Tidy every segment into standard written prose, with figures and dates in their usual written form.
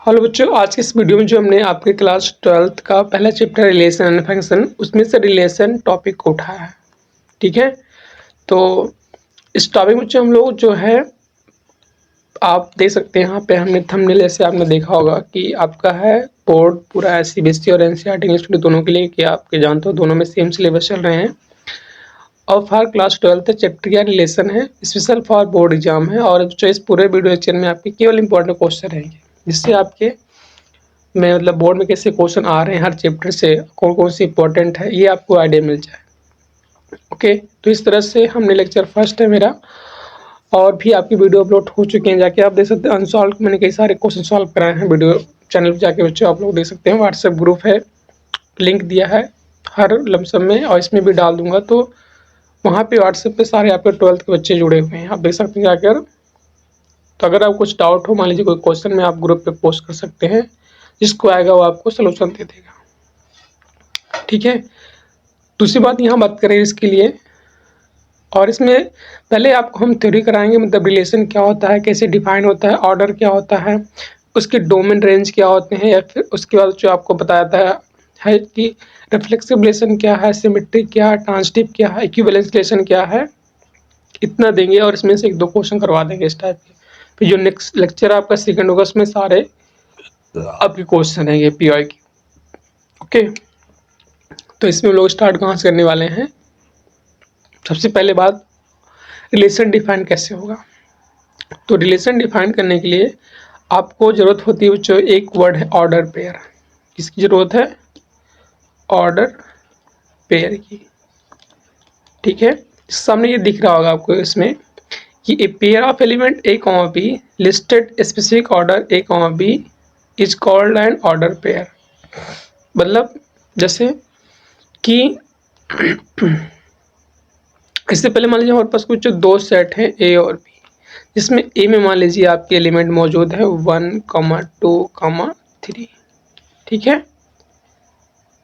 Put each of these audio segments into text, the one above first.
Hello बच्चों, आज के इस वीडियो में जो हमने आपके क्लास 12th का पहला चैप्टर रिलेशन एंड फंक्शन उसमें से रिलेशन टॉपिक को उठाया है। ठीक है, तो इस टॉपिक में जो हम लोग जो है आप देख सकते हैं, यहाँ पे हमने थंबनेल जैसे आपने देखा होगा कि आपका है बोर्ड पूरा सीबीएसई और एनसीईआरटी इंग्लिश मीडियम दोनों के लिए, कि आपके जानते हो दोनों में सेम सिलेबस चल रहे हैं। और फॉर क्लास 12th चैप्टर का रिलेशन है, स्पेशल फॉर बोर्ड एग्जाम है। और जो इस पूरे वीडियो लेक्चर में आपके केवल इंपॉर्टेंट क्वेश्चन रहेंगे, जिससे आपके में मतलब बोर्ड में कैसे क्वेश्चन आ रहे हैं हर चैप्टर से, कौन कौन सी इंपॉर्टेंट है, ये आपको आइडिया मिल जाए। ओके, तो इस तरह से हमने लेक्चर फर्स्ट है मेरा, और भी आपकी वीडियो अपलोड हो चुके हैं, जाके आप देख सकते हैं। अनसॉल्व मैंने कई सारे क्वेश्चन सॉल्व कराए हैं, वीडियो चैनल पर जाके बच्चों आप लोग देख सकते हैं। व्हाट्सएप ग्रुप है, लिंक दिया है हर लमसम में, और इसमें भी डाल दूंगा, तो वहाँ पे व्हाट्सएप पे सारे आपके 12th के बच्चे जुड़े हुए हैं, आप देख सकते हैं जाकर। तो अगर आप कुछ डाउट हो, मान लीजिए कोई क्वेश्चन में, आप ग्रुप पे पोस्ट कर सकते हैं, जिसको आएगा वो आपको सलूशन दे देगा। ठीक है, दूसरी बात यहाँ बात करें इसके लिए, और इसमें पहले आपको हम थ्योरी कराएंगे, मतलब रिलेशन क्या होता है, कैसे डिफाइन होता है, ऑर्डर क्या होता है, उसके डोमेन रेंज क्या होते हैं, या फिर उसके बाद जो आपको बताया है कि रिफ्लेक्सिव रिलेशन क्या है, सिमेट्रिक क्या है, ट्रांजिटिव क्या है, इक्विवेलेंस रिलेशन क्या है, इतना देंगे। और इसमें से एक दो क्वेश्चन करवा देंगे इस टाइप के। फिर जो नेक्स्ट लेक्चर आपका सेकंड होगा, उसमें सारे आपके क्वेश्चन रहेंगे पीआई के। ओके, तो इसमें लोग स्टार्ट कहाँ से करने वाले हैं। सबसे पहले बात, रिलेशन डिफाइन कैसे होगा। तो रिलेशन डिफाइन करने के लिए आपको जरूरत होती है बच्चों, एक वर्ड है ऑर्डर पेयर। किसकी जरूरत है? ऑर्डर पेयर की। ठीक है, सामने ये दिख रहा होगा आपको इसमें कि a pair of element a comma b listed specific order a comma b is called an order pair. मतलब जैसे कि इससे पहले मान लीजिए हमारे पास कुछ दो सेट हैं ए और बी, जिसमें ए में मान लीजिए आपके एलिमेंट मौजूद है 1,2,3। ठीक है,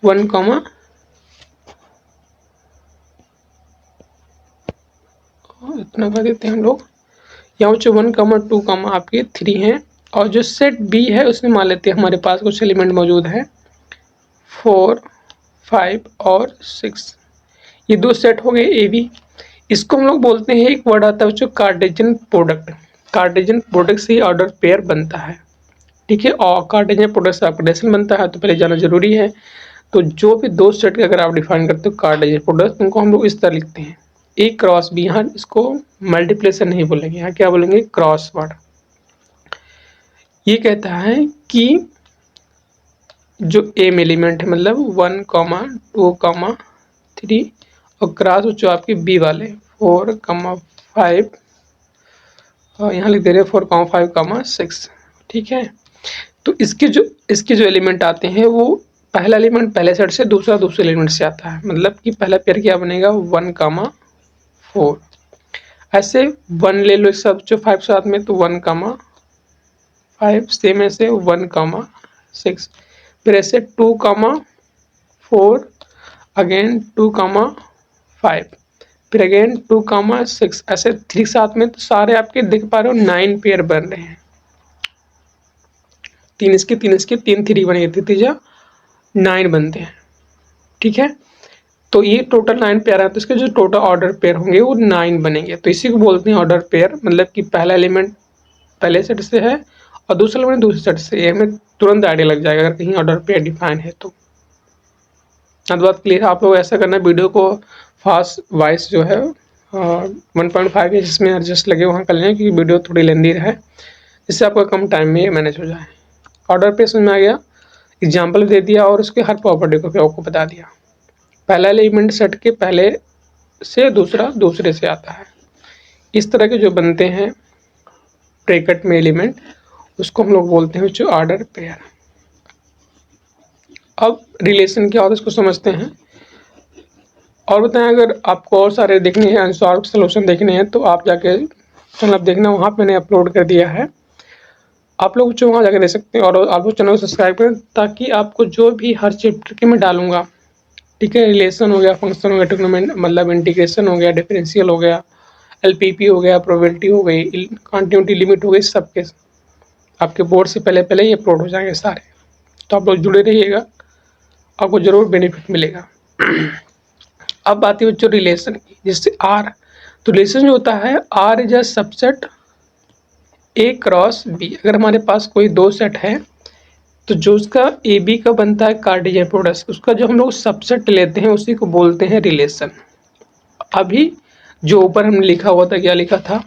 1, इतना कर देते हैं हम लोग, यहाँ पे 1,2, आपके 3 हैं। और जो सेट बी है उसमें मान लेते हैं हमारे पास कुछ एलिमेंट मौजूद है 4, 5 और 6। ये दो सेट हो गए ए बी। इसको हम लोग बोलते हैं, एक वर्ड आता है बच्चों कार्टेशियन प्रोडक्ट। कार्टेशियन प्रोडक्ट से ऑर्डर पेयर बनता है। ठीक है, और कार्टेशियन प्रोडक्ट से आपका रिलेशन बनता है, तो पहले जाना जरूरी है। तो जो भी दो सेट के अगर आप डिफाइन करते हो कार्टेशियन प्रोडक्ट, उनको हम लोग इस तरह लिखते हैं ए क्रॉस बी। यहाँ इसको मल्टीप्लिकेशन नहीं बोलेंगे, यहाँ क्या बोलेंगे? Cross word. ये कहता है कि जो ए में एलिमेंट है, मतलब 1, 2, 3, और क्रॉस जो आपके बी वाले 4, 5, और यहाँ लिख दे रहे 4, 5, 6। ठीक है, तो इसके जो एलिमेंट आते हैं, वो पहला एलिमेंट पहले सेट से, दूसरा दूसरे एलिमेंट से आता है। मतलब कि पहला पेयर क्या बनेगा? 1, 4। ऐसे 1 ले लो एक साथ जो 5 साथ में, तो 1, 5, सेम ऐसे 1, 6। फिर ऐसे 2, 4, अगेन 2, 5, फिर अगेन 2, 6, ऐसे 3 साथ में। तो सारे आपके देख पा रहे हो 9 पेयर बन रहे हैं। 3 इसके 3 इसके 3 3 बनेंगे, 3 9 बनते हैं। ठीक है, तो ये टोटल 9 पेयर है, तो इसके जो टोटल ऑर्डर पेयर होंगे वो 9 बनेंगे। तो इसी को बोलते हैं ऑर्डर पेयर। मतलब कि पहला एलिमेंट पहले सेट से है और दूसरा एलिमेंट दूसरे सेट से। ये हमें तुरंत आइडिया लग जाएगा अगर कहीं ऑर्डर पेयर डिफाइन है तो। बात क्लियर है? आप लोग ऐसा करना, वीडियो को फास्ट वॉइस जो है 1.5 या जिसमें एडजस्ट लगे वहाँ कर लें, क्योंकि वीडियो थोड़ी लेंदी है, जिससे आपका कम टाइम में ये मैनेज हो जाए। ऑर्डर पे समझ में आ गया, एग्जाम्पल दे दिया और उसके हर प्रॉपर्टी को भी आपको बता दिया। पहला एलिमेंट सेट के पहले से, दूसरा दूसरे से आता है। इस तरह के जो बनते हैं ब्रैकेट में एलिमेंट, उसको हम लोग बोलते हैं जो ऑर्डर पेयर। अब रिलेशन क्या होता है इसको समझते हैं। और बताएं, अगर आपको और सारे देखने हैं, अनसॉल्व सॉल्यूशन देखने हैं, तो आप जाके चैनल देखना, वहाँ पे मैंने अपलोड कर दिया है। आप लोग जो वहाँ जाके देख सकते हैं, और आप लोग चैनल को सब्सक्राइब करें, ताकि आपको जो भी हर चैप्टर के मैं डालूंगा, ठीक है, रिलेशन हो गया, फंक्शन हो गया, ट्रिग्नोमेट्री मतलब इंटीग्रेशन हो गया, डिफरेंशियल हो गया, एलपीपी हो गया, प्रोबेबिलिटी हो गई, कंटिन्यूटी लिमिट हो गई, सबके आपके बोर्ड से पहले पहले ही अपलोड हो जाएंगे सारे। तो आप लोग जुड़े रहिएगा, आपको ज़रूर बेनिफिट मिलेगा। अब बात है बच्चों रिलेशन की, जैसे आर। तो रिलेशन जो होता है, R is a subset A cross B. अगर हमारे पास कोई दो सेट है तो जो उसका ए बी का बनता है कार्टेशियन प्रोडक्ट, उसका जो हम लोग सबसेट लेते हैं उसी को बोलते हैं रिलेशन। अभी जो ऊपर हमने लिखा हुआ था, क्या लिखा था,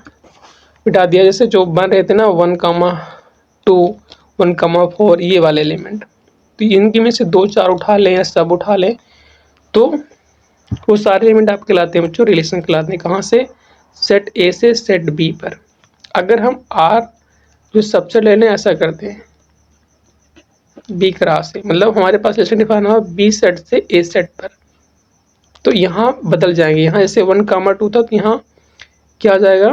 मिटा दिया। जैसे जो बन रहे थे ना 1,2 1,4 ये वाले एलिमेंट, तो इनकी में से 2 4 उठा लें या सब उठा लें तो वो सारे एलिमेंट आप कहलाते हैं बच्चों रिलेशन कहलाते हैं। कहाँ से, सेट ए से सेट बी पर। अगर हम आर जो सबसेट ले लें, ऐसा करते हैं बी क्रॉस ए, मतलब हमारे पास रिलेशन डिफाइन हुआ बी सेट से ए सेट पर, तो यहाँ बदल जाएंगे। यहाँ जैसे 1,2 था तो यहाँ क्या आ जाएगा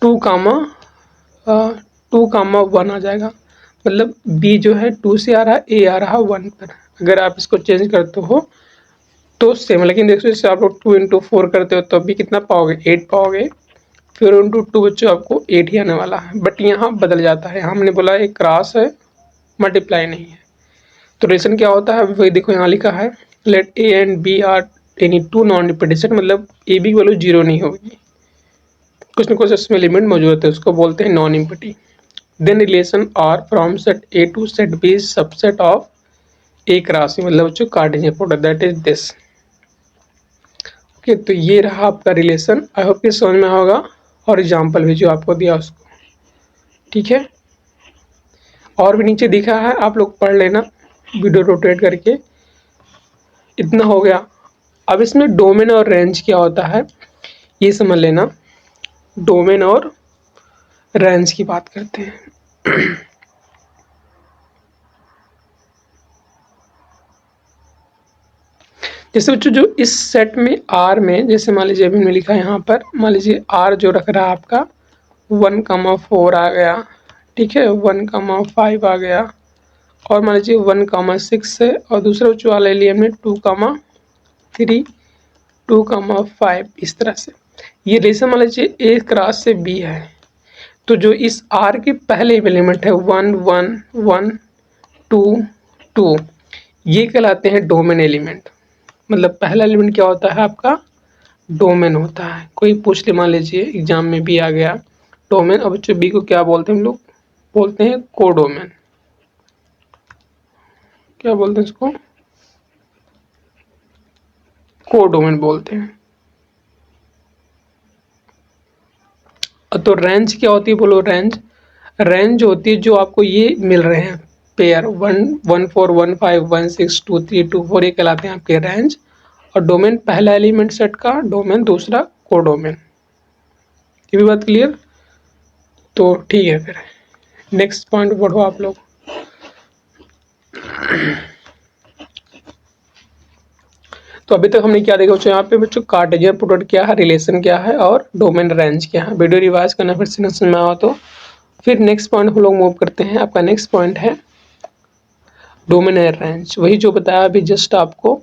2,1 आ जाएगा। मतलब बी जो है 2 से आ रहा है, ए आ रहा है 1 पर। अगर आप इसको चेंज करते हो तो सेम, लेकिन देखो जैसे आप लोग 2 × 4 करते हो तो अभी कितना पाओगे, 8 पाओगे। फिर इंटू 2 बच्चों आपको 8 ही आने वाला है, बट यहाँ बदल जाता है। हमने बोला एक क्रॉस है, मल्टीप्लाई नहीं है। तो रिलेशन क्या होता है, वही देखो यहाँ लिखा है, let A and B are any two non repeated set, मतलब ए बी की वैल्यू 0 नहीं होगी, कुछ न कुछ इसमें एलिमेंट मौजूद होते हैं, उसको बोलते हैं non empty. Then relation R from set A to set B is subset of A cross, मतलब बच्चों Cartesian product, that is this. Okay, तो ये रहा आपका रिलेशन। आई होप ये समझ में होगा, और एग्जाम्पल भी जो आपको दिया उसको, ठीक है। और भी नीचे दिखा है, आप लोग पढ़ लेना वीडियो रोटेट करके। इतना हो गया। अब इसमें डोमेन और रेंज क्या होता है ये समझ लेना। डोमेन और रेंज की बात करते हैं। जैसे बच्चों जो इस सेट में आर में, जैसे मान लीजिए अभी मैंने लिखा है यहाँ पर, मान लीजिए आर जो रख रहा है आपका 1,4 आ गया, ठीक है, 1,5 आ गया, और मान लीजिए 1,6 है, और दूसरा बच्चों वाले लिए हमने 2,3 2,5 इस तरह से। ये रिलेशन मान लीजिए ए क्रॉस से बी है, तो जो इस आर के पहले एलिमेंट है 1 1 1 2 2, ये कहलाते हैं डोमेन एलिमेंट। मतलब पहला एलिमेंट क्या होता है आपका, डोमेन होता है। कोई पूछ ले, मान लीजिए एग्जाम में भी आ गया डोमेन। अब बच्चों बी को क्या बोलते हैं हम लोग, बोलते हैं कोडोमेन। क्या बोलते हैं इसको, कोडोमेन बोलते हैं। तो रेंज क्या होती है बोलो, रेंज, रेंज होती है जो आपको ये मिल रहे हैं पेयर 1 1 4 1 5 1 6 2 3 2 4, ये कहलाते हैं आपके रेंज। और डोमेन पहला एलिमेंट सेट का डोमेन, दूसरा कोडोमेन। ये भी बात क्लियर। तो ठीक है, फिर नेक्स्ट पॉइंट बढ़ो आप लोग। तो अभी तक हमने क्या देखा बच्चों, यहाँ पे बच्चों कार्टेशियन प्रोडक्ट क्या है, रिलेशन क्या है, और डोमेन रेंज क्या है। वीडियो रिवाइज करना फिर से समझ में आओ तो। फिर नेक्स्ट पॉइंट हम लोग मूव करते हैं। आपका नेक्स्ट पॉइंट है डोमेन एंड रेंज, वही जो बताया अभी जस्ट आपको,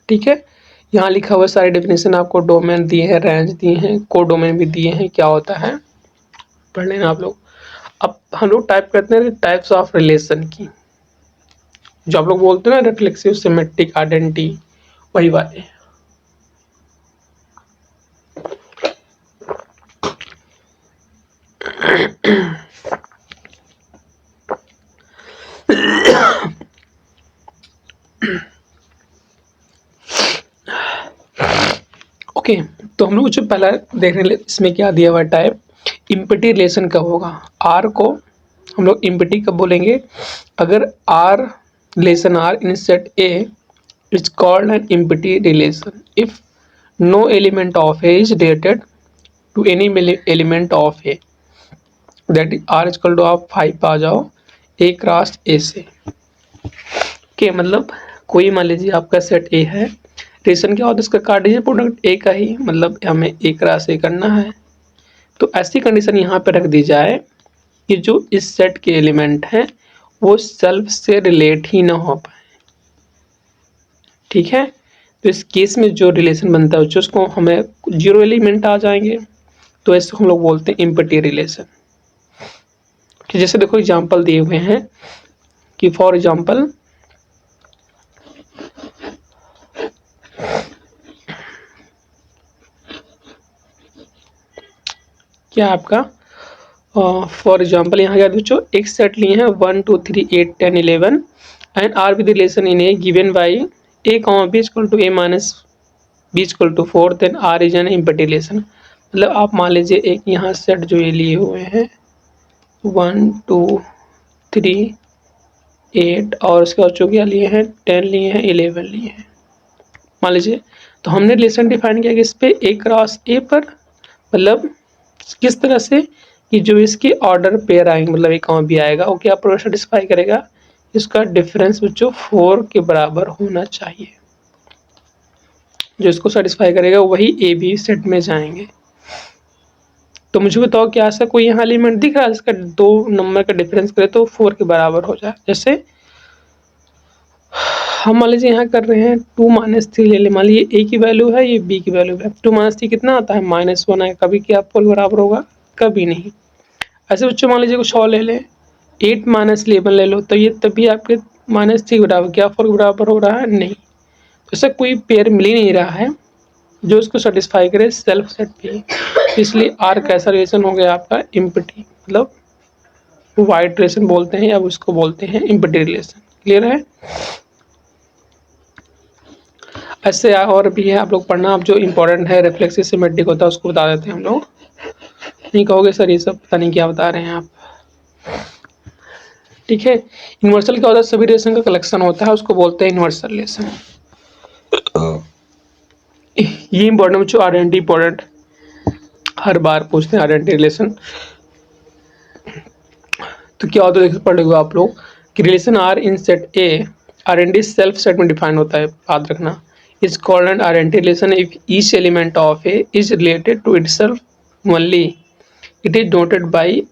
ठीक है। यहाँ लिखा हुआ सारी डेफिनेशन आपको, डोमेन दिए हैं, रेंज दिए हैं, कोडोमेन भी दिए हैं, क्या होता है पढ़ लेना आप लोग। अब हम लोग टाइप करते हैं टाइप्स ऑफ रिलेशन की, जो आप लोग बोलते हैं ना रिफ्लेक्सिव, सिमेट्रिक, आइडेंटिटी, वही वाले। ओके, तो हम लोग जो पहला देखने इसमें क्या दिया हुआ टाइप, इम्पिटी रिलेशन कब होगा। आर को हम लोग इम्पिटी कब बोलेंगे, अगर R relation R in set A is called an empty relation if no element of A is related to any element of A, that is R equal to आप 5 आ जाओ ए क्रॉस ए से। के मतलब कोई मान लीजिए आपका सेट ए है, रिलेशन क्या होता है इसका, कार्टेशियन प्रोडक्ट ए का ही, मतलब हमें ए क्रॉस ए करना है। तो ऐसी कंडीशन यहाँ पे रख दी जाए कि जो इस सेट के एलिमेंट हैं वो सेल्फ से रिलेट ही ना हो पाए, ठीक है। तो इस केस में जो रिलेशन बनता है उसको हमें 0 एलिमेंट आ जाएंगे। तो इसको हम लोग बोलते हैं इम्पटी रिलेशन। कि जैसे देखो एग्जाम्पल दिए हुए हैं कि फॉर एग्जाम्पल क्या आपका फॉर एग्जाम्पल यहाँ क्या बच्चों एक सेट लिए हैं 1 2 3 8 10 11 and R with relation in A given by A comma B equal to A minus B equal to 4 then R is an empty relation. मतलब आप मान लीजिए एक यहाँ सेट जो ये लिए हुए हैं 1 2 3 8 और उसके बाद जो क्या लिए हैं 10 लिए हैं 11 लिए हैं मान लीजिए। तो हमने रिलेशन डिफाइन किया कि इस पे ए क्रॉस ए पर, मतलब किस तरह से कि जो इसके ऑर्डर पेयर आएंगे मतलब ए कॉमा बी आएगा वो क्या पूरा सेटिस्फाई करेगा, इसका डिफरेंस बच्चों 4 के बराबर होना चाहिए। जो इसको सेटिस्फाई करेगा वही ए बी सेट में जाएंगे। तो मुझे बताओ क्या ऐसा कोई यहाँ एलिमेंट दिख रहा है इसका 2 नंबर का डिफरेंस करे तो 4 के बराबर हो जाए। जैसे हम मान लीजिए यहाँ कर रहे हैं 2 - 3 ले ले, मान लीजिए ए की वैल्यू है ये बी की वैल्यू है, 2 - 3 कितना आता है -1 है, कभी क्या 4 के बराबर होगा, कभी नहीं। ऐसे बच्चों मान लीजिए कुछ और ले लें 8 - 11 ले लो तो ये तभी आपके -3 के बराबर क्या 4 के बराबर हो रहा है, नहीं। तो ऐसा कोई पेयर मिल ही नहीं रहा है जो इसको सेटिस्फाई करे सेल्फ सेट पे, इसलिए आर कैसा रिलेशन हो गया आपका इम्पटी, मतलब वाइड रिलेशन बोलते हैं या उसको बोलते हैं इम्पटी रिलेशन। क्लियर है। ऐसे और भी है आप लोग पढ़ना, आप जो इम्पोर्टेंट है रिफ्लेक्सिव सिमेट्रिक होता है उसको बता देते हैं हम लोग। नहीं कहोगे सर ये सब पता नहीं क्या बता रहे हैं आप, ठीक है। यूनिवर्सल क्या होता है, सभी रिलेशन का कलेक्शन होता है, उसको बोलते हैं यूनिवर्सल रिलेशन। ये इंपॉर्टेंट बच्चों, आइडेंटिटी इंपॉर्टेंट, हर बार पूछते हैं आइडेंटिटी रिलेशन। तो क्या होता है देखो पढ़ लो आप लोग कि relation R in set A, identity self set में डिफाइन होता है, याद रखना। Is called an identity relation if each element of A is related to itself only, it is डोटेड by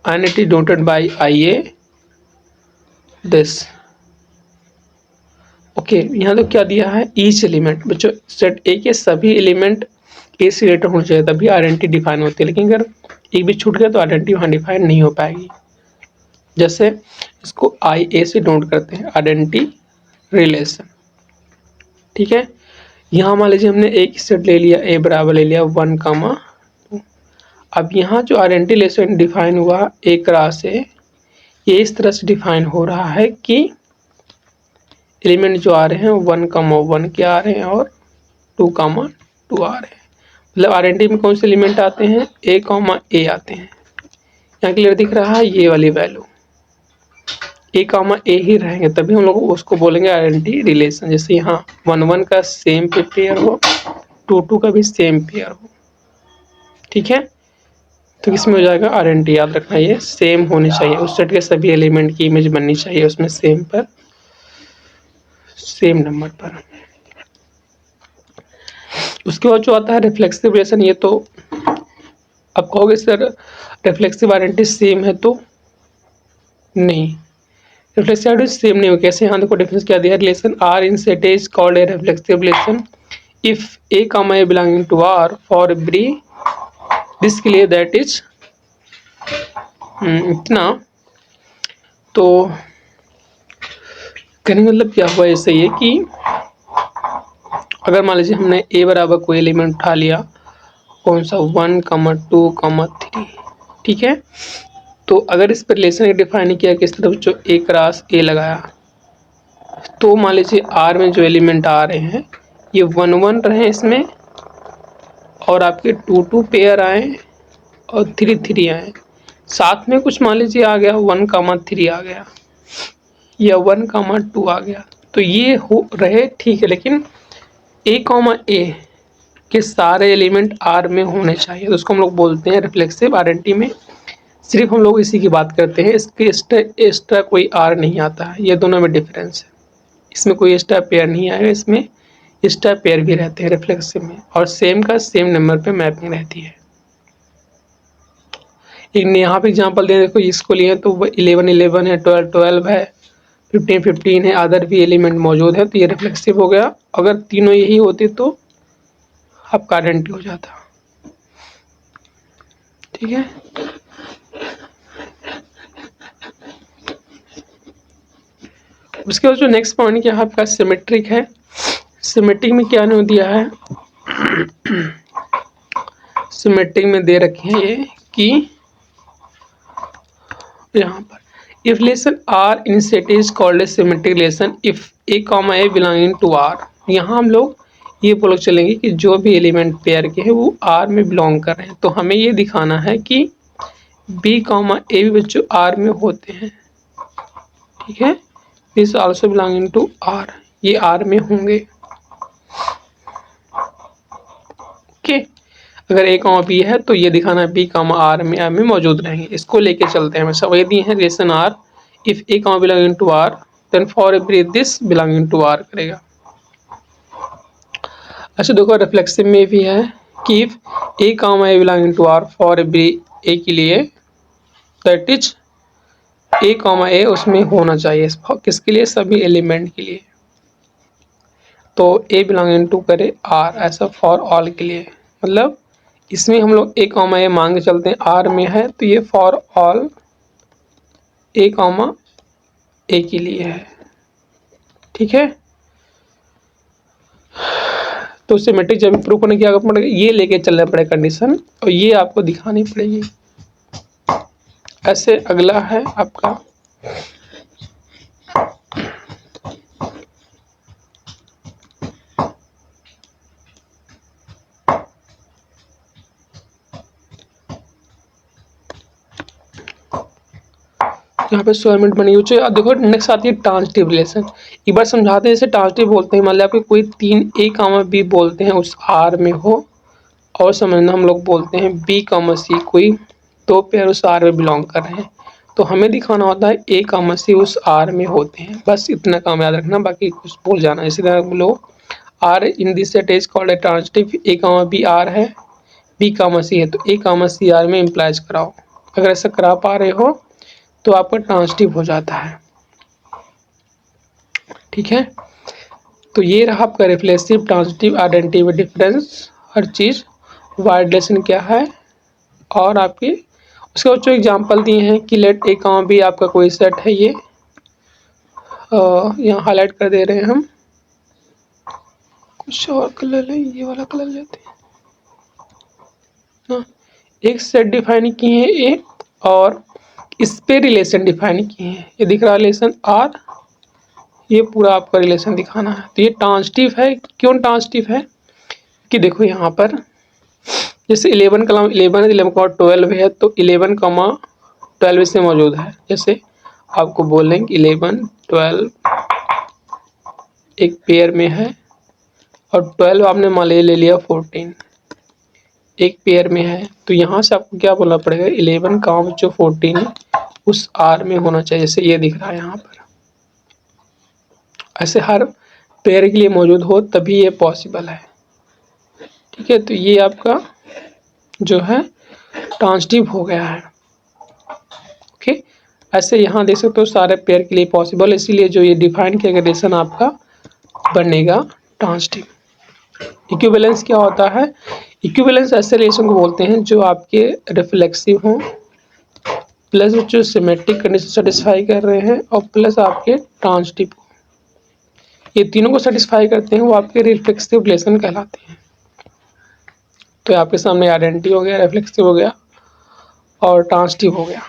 and it is डोटेड by I A this. Okay यहाँ तो क्या दिया है ईच एलिमेंट, बच्चों सेट ए के सभी एलिमेंट ए से रिलेटेड होना चाहिए तभी आइडेंटिटी डिफाइन होती है, लेकिन अगर एक भी छूट गया तो आइडेंटिटी वहाँ डिफाइन नहीं हो पाएगी। जैसे इसको आई ए से नोट करते हैं आइडेंटिटी रिलेशन, ठीक है। यहाँ मान लीजिए हमने एक सेट ले लिया ए बराबर ले लिया 1, 2। अब यहाँ जो आइडेंटिटी रिलेशन डिफाइन हुआ ए क्रॉस ए, ये इस तरह से डिफाइन हो रहा है कि एलिमेंट जो आ रहे हैं 1, 1 के आ रहे हैं और 2, 2 आ रहे हैं। मतलब आइडेंटिटी में कौन से एलिमेंट आते हैं ए, ए आते हैं। यहाँ क्लियर दिख रहा है ये वाली वैल्यू ए, ए ही रहेंगे तभी हम लोग उसको बोलेंगे आइडेंटिटी रिलेशन। जैसे यहाँ 1, 1 का सेम पे पेयर हो, 2, 2 का भी सेम पेयर हो, ठीक है। तो किसमें हो जाएगा आइडेंटिटी, याद रखना ये सेम होनी चाहिए, उस सेट के सभी एलिमेंट की इमेज बननी चाहिए उसमें सेम पर, सेम नंबर पर। उसके बाद जो आता है रिफ्लेक्सिव रिलेशन, ये तो अब कहोगे सर रिफ्लेक्सिव आइडेंटिटी सेम है तो नहीं, रिफ्लेक्सिव आइडेंटिटी सेम नहीं हो। कैसे, यहाँ देखो डिफरेंस क्या दिया, relation R in set is called a reflexive relation if A comma A belonging to R for every this के लिए दैट इज इतना। तो कहने का मतलब क्या हुआ, ऐसे ये कि अगर मान लीजिए हमने ए बराबर कोई एलिमेंट उठा लिया, कौन सा 1, 2, 3, ठीक है। तो अगर इस पर रिलेशन डिफाइन किया किस तरह जो ए क्रॉस ए लगाया, तो मान लीजिए आर में जो एलिमेंट आ रहे हैं ये 1, 1 रहे इसमें, और आपके 2, 2 पेयर आए और 3, 3 आए, साथ में कुछ मान लीजिए आ गया 1, 3 आ गया या 1, 2 आ गया, तो ये हो रहे ठीक है, लेकिन ए, ए के सारे एलिमेंट आर में होने चाहिए, तो उसको हम लोग बोलते हैं रिफ्लेक्सिव आइडेंटिटी में सिर्फ हम लोग इसी की बात करते हैं, इसके एक्स्ट्रा कोई आर नहीं आता है, ये दोनों में डिफरेंस है। इसमें कोई एक्स्ट्रा पेयर नहीं आएगा, इसमें एक्स्ट्रा पेयर भी रहते हैं रिफ्लेक्सिव में, और सेम का सेम नंबर पे मैपिंग रहती है। एक यहाँ पे एग्जांपल दे देखो, इसको लिए तो 11, 11 है, 12, 12 है, 15, 15 है, अदर भी एलिमेंट मौजूद है, तो ये रिफ्लेक्सिव हो गया। अगर तीनों यही होते तो आपका आइडेंटिटी हो जाता। ठीक है। उसके बाद जो नेक्स्ट पॉइंट क्या है आपका सिमेट्रिक है। सिमेट्रिक में क्या नहीं दिया है, सिमेट्रिक में दे रखे हैं ये कि यहाँ पर if relation R in set is called a symmetric relation if A comma A belonging to R. यहाँ हम लोग ये बोल चलेंगे कि जो भी एलिमेंट पेयर के हैं वो आर में बिलोंग कर रहे हैं, तो हमें ये दिखाना है कि बी कॉमा ए भी बच्चों आर में होते हैं। ठीक है, is also belonging to R, ये आर में होंगे। ओके, अगर ए कॉमा बी है तो ये दिखाना है बी कॉमा आर में मौजूद रहेंगे। इसको लेके चलते हैं, हमेशा वही दिए हैं relation R if A comma belonging to R then for every this belonging to R करेगा। अच्छा देखो रिफ्लेक्सिव में भी है कि if A comma A belonging to R for every a के लिए that is a comma a उसमें होना चाहिए, किसके लिए, सभी एलिमेंट के लिए। तो ए बिलोंगिंग टू करे आर, ऐसा फॉर ऑल के लिए, मतलब इसमें हम लोग ए कॉमा ए मांग के चलते हैं, आर में है तो ये फॉर ऑल ए कॉमा ए के लिए है। ठीक है, तो सिमेट्रिक जब प्रूफ करने की क्या पड़ेगा, ये लेके चलना पड़ेगा कंडीशन, और ये आपको दिखानी पड़ेगी। ऐसे अगला है आपका यहाँ पे 100 मिनट बनी हुई है। अब देखो नेक्स्ट आती है ट्रांजिटिव रिलेशन। एक बार समझाते हैं, जैसे ट्रांजिटिव बोलते हैं, मान लिया आपके कोई तीन ए कॉमा बी बोलते हैं उस आर में हो, और समझना हम लोग बोलते हैं बी कॉमा सी, कोई दो पेयर उस आर में बिलोंग कर रहे हैं, तो हमें दिखाना होता है ए कॉमा सी उस आर में होते हैं। बस इतना काम याद रखना, बाकी कुछ भूल जाना। इसी तरह बोलो R in this set is called a transitive, A comma B R है, बी कॉमा सी है, तो ए कॉमा सी आर में इम्प्लाइज कराओ। अगर ऐसा करा पा रहे हो तो आपका ट्रांजिटिव हो जाता है। ठीक है, तो ये रहा आपका रिफ्लेक्सिव ट्रांजिटिव आइडेंटिटी डिफरेंस, हर चीज़ वाइड रिलेशन क्या है, और आपके उसके बाद जो एग्जांपल दिए हैं कि लेट ए कॉमा बी आपका कोई सेट है, ये यहाँ हाईलाइट कर दे रहे हैं हम, कुछ और कलर ले, ये वाला कलर लेते हैं ना। एक सेट डिफाइन किए हैं ए, और इस पे रिलेशन डिफाइन किए हैं, ये दिख रहा है रिलेशन आर, ये पूरा आपका रिलेशन दिखाना है। तो ये ट्रांजिटिव है। क्यों ट्रांजिटिव है कि देखो यहाँ पर जैसे 11 का 11 है, 11 का 12 है, तो 11 कमा 12 इसमें मौजूद है। जैसे आपको बोल रहे हैं कि 11 12 एक पेयर में है, और 12 आपने मान ले लिया 14 एक पेयर में है, तो यहाँ से आपको क्या बोलना पड़ेगा, 11 का जो 14 है उस आर में होना चाहिए, जैसे ये दिख रहा है यहाँ पर। ऐसे हर पेयर के लिए मौजूद हो तभी ये पॉसिबल है। ठीक है, तो ये आपका जो है ट्रांजिटिव हो गया है। ओके, ऐसे यहाँ देख सकते हो सारे पेयर के लिए पॉसिबल, इसीलिए जो ये डिफाइन किया गया रिलेशन आपका बनेगा ट्रांजिटिव। इक्विवेलेंस क्या होता है, इक्विवेलेंस ऐसे रिलेशन को बोलते हैं जो आपके रिफ्लेक्सिव हों, प्लस जो सिमेट्रिक कंडीशन सेटिस्फाई कर रहे हैं, और प्लस आपके ट्रांजिटिव, ये तीनों को सेटिस्फाई करते हैं, वो आपके रिफ्लेक्सिव रिलेशन कहलाते हैं। तो आपके सामने आइडेंटिटी हो गया, रिफ्लेक्सिव हो गया, और ट्रांजिटिव हो गया।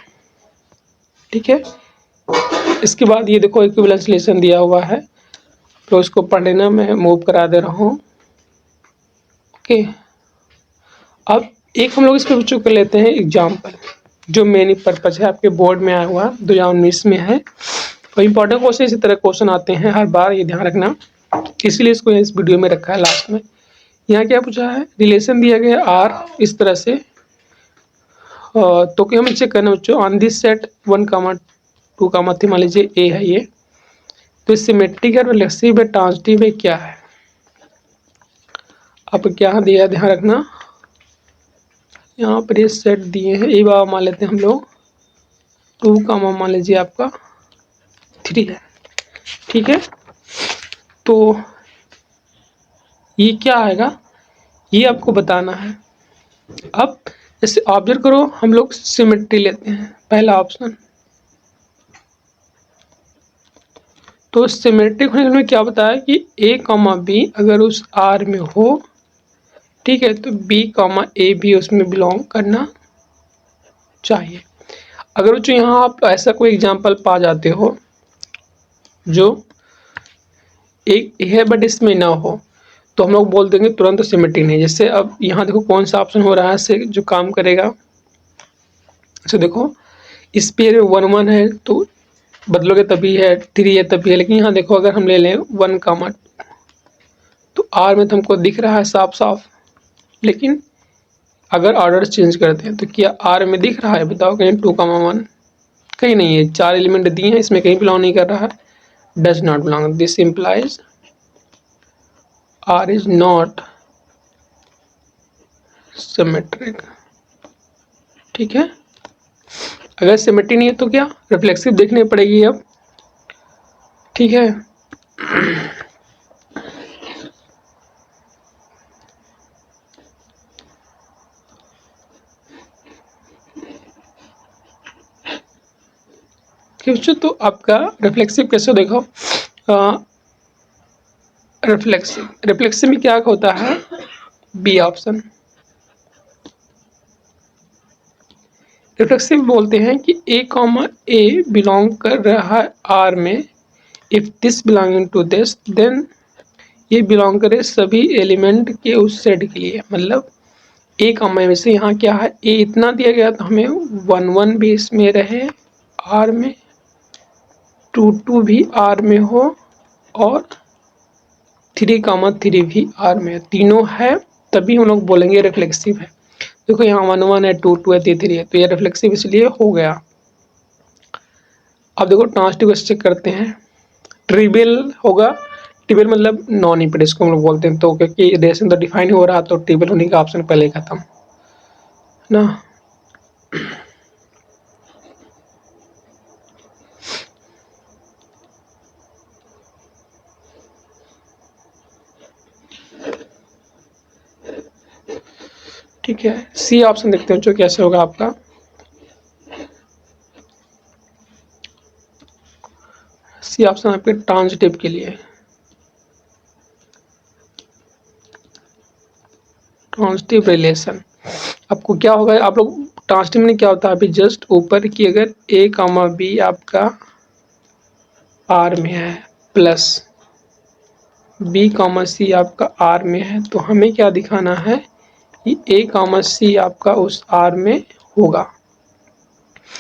ठीक है, इसके बाद ये देखो इक्विवेलेंस रिलेशन दिया हुआ है, तो इसको पढ़ लेना, मैं मूव करा दे रहा हूँ। ओके, अब एक हम लोग इस पर बच्चों कर लेते हैं एग्जाम्पल, जो मेन पर्पज है, आपके बोर्ड में आया हुआ 2019 में है, और इम्पोर्टेंट क्वेश्चन इसी तरह क्वेश्चन आते हैं हर बार, ये ध्यान रखना, इसीलिए इसको इस वीडियो में रखा है लास्ट में। यहाँ क्या पूछा है, रिलेशन दिया गया आर इस तरह से, तो क्या हमें चेक करना बच्चों, ऑन दिस सेट 1 कामा 2 कामा 3, मान लीजिए ए है ये, तो सिमेट्रिक है, रिफ्लेक्सिव है, ट्रांजिटिव है, क्या है। अब क्या दिया है ध्यान रखना, यहाँ पर ये सेट दिए हैं, ए बाबा मान लेते हैं हम लोग, 2 कामा मान लीजिए आपका 3 है। ठीक है, तो ये क्या आएगा, ये आपको बताना है। अब जैसे ऑब्जर्व करो, हम लोग सिमेट्री लेते हैं, पहला ऑप्शन। तो सिमेट्रिक होने में क्या बताया कि ए कॉमा बी अगर उस आर में हो, ठीक है, तो बी कॉमा ए भी उसमें बिलोंग करना चाहिए। अगर बच्चों यहाँ आप ऐसा कोई एग्जांपल पा जाते हो जो एक है बट इसमें ना हो, तो हम लोग बोल देंगे तुरंत सिमेट्रिक नहीं। जैसे अब यहाँ देखो कौन सा ऑप्शन हो रहा है से जो काम करेगा। तो देखो इस पेयर में 1 1 है तो बदलोगे तभी है, 3 है तभी है, लेकिन यहाँ देखो अगर हम ले लें 1 कॉमा, तो आर में तो हमको दिख रहा है साफ साफ, लेकिन अगर ऑर्डर चेंज करते हैं तो क्या आर में दिख रहा है? बताओ कहीं 2 कॉमा 1 कहीं नहीं है, 4 एलिमेंट दिए हैं, इसमें कहीं बिलोंग नहीं कर रहा है, does not belong. This implies R is not symmetric. ठीक है, अगर सिमेट्रिक नहीं है तो क्या रिफ्लेक्सिव देखनी पड़ेगी अब। ठीक है, तो आपका रिफ्लेक्सिव कैसे देखो, रिफ्लेक्सिव में क्या होता है, बी ऑप्शन। रिफ्लेक्सिव बोलते हैं कि ए कॉमा ए बिलोंग कर रहा है आर में, if this belonging to this then ये बिलोंग करे सभी एलिमेंट के उस सेट के लिए। मतलब ए कॉमा में से यहाँ क्या है, ए इतना दिया गया तो हमें 1 1 भी इसमें रहे आर में, 2 2 भी आर में हो, और 3 कॉमा 3 भी आर में, तीनों है तभी हम लोग बोलेंगे रिफ्लेक्सिव है। देखो यहाँ 1 1 है, 2 2 है, 3 3 है, तो ये रिफ्लेक्सिव इसलिए हो गया। अब देखो ट्रांसटिव चेक करते हैं, ट्रिवियल होगा, ट्रिवियल मतलब नॉन इम्पीडेंस इसको हम लोग बोलते हैं, तो क्योंकि रिलेशन तो डिफाइन हो रहा तो ट्रिवियल होने का ऑप्शन पहले खत्म ना। ठीक है, सी ऑप्शन देखते हैं जो कैसे होगा आपका। सी ऑप्शन आपके ट्रांजिटिव के लिए, ट्रांजिटिव रिलेशन। आपको क्या होगा, आप लोग ट्रांजिटिव में क्या होता है, अभी जस्ट ऊपर की अगर ए कॉमा बी आपका आर में है प्लस बी कॉमा सी आपका आर में है, तो हमें क्या दिखाना है कि ए कॉमा सी आपका उस आर में होगा।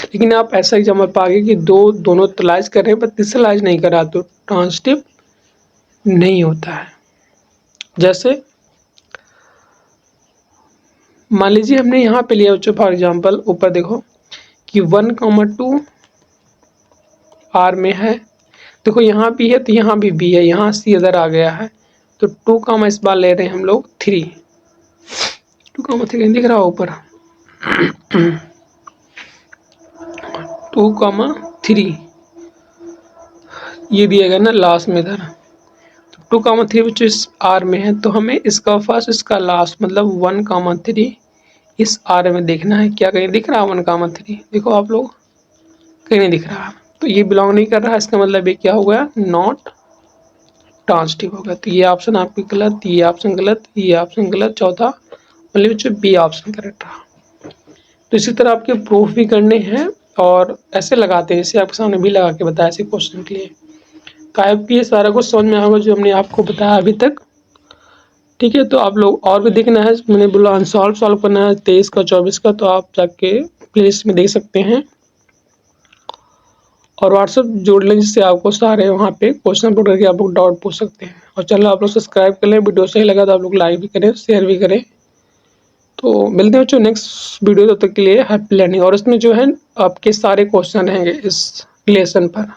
लेकिन आप ऐसा एग्जाम्पल पाओगे कि दोनों तलाश कर रहे हैं पर तीसरा लाइज नहीं कर रहा, तो ट्रांजिटिव नहीं होता है। जैसे मान लीजिए हमने यहाँ पे लिया बच्चों फॉर एग्जाम्पल, ऊपर देखो कि 1 कॉमा 2 आर में है, देखो यहाँ भी है तो यहाँ भी है, यहाँ सी इधर आ गया है, तो 2 कॉमा इस बार ले रहे हैं हम लोग 3, 2 कॉमा 3 दिख रहा है ऊपर 2 कॉमा 3 ये दिया गया ना लास्ट में इधर, तो 2 कॉमा 3 बच्चों इस आर में है, तो हमें इसका फर्स्ट इसका लास्ट मतलब 1 कॉमा 3 इस आर में देखना है। क्या कहीं दिख रहा है 1 कॉमा 3? देखो आप लोग कहीं नहीं दिख रहा, तो ये बिलोंग नहीं कर रहा है, इसका मतलब ये क्या हो गया, नॉट ट्रांजिटिव हो गया। तो ये ऑप्शन आपकी गलत, ये ऑप्शन गलत, ये ऑप्शन गलत, चौथा मतलब बच्चों बी ऑप्शन करेक्ट रहा। तो इसी तरह आपके प्रूफ भी करने हैं और ऐसे लगाते हैं, जैसे आपके सामने भी लगा के बताया ऐसे क्वेश्चन के लिए। कायब की ये सारा कुछ समझ में आएगा जो हमने आपको बताया अभी तक। ठीक है, तो आप लोग और भी देखना है, मैंने बोला अनसॉल्व सॉल्व करना है 23 का 24 का, तो आप जाके प्लेलिस्ट में देख सकते हैं और व्हाट्सएप जोड़ लें जिससे आपको सारे वहाँ पे क्वेश्चन पुट करके आप लोग डाउट पूछ सकते हैं। और चैनल आप लोग सब्सक्राइब कर लें, वीडियो सही लगा तो आप लोग लाइक भी करें, शेयर भी करें। तो मिलते हैं बच्चों नेक्स्ट वीडियो, तब तक के लिए हैप्पी लर्निंग। और इसमें जो है आपके सारे क्वेश्चन रहेंगे इस रिलेशन पर।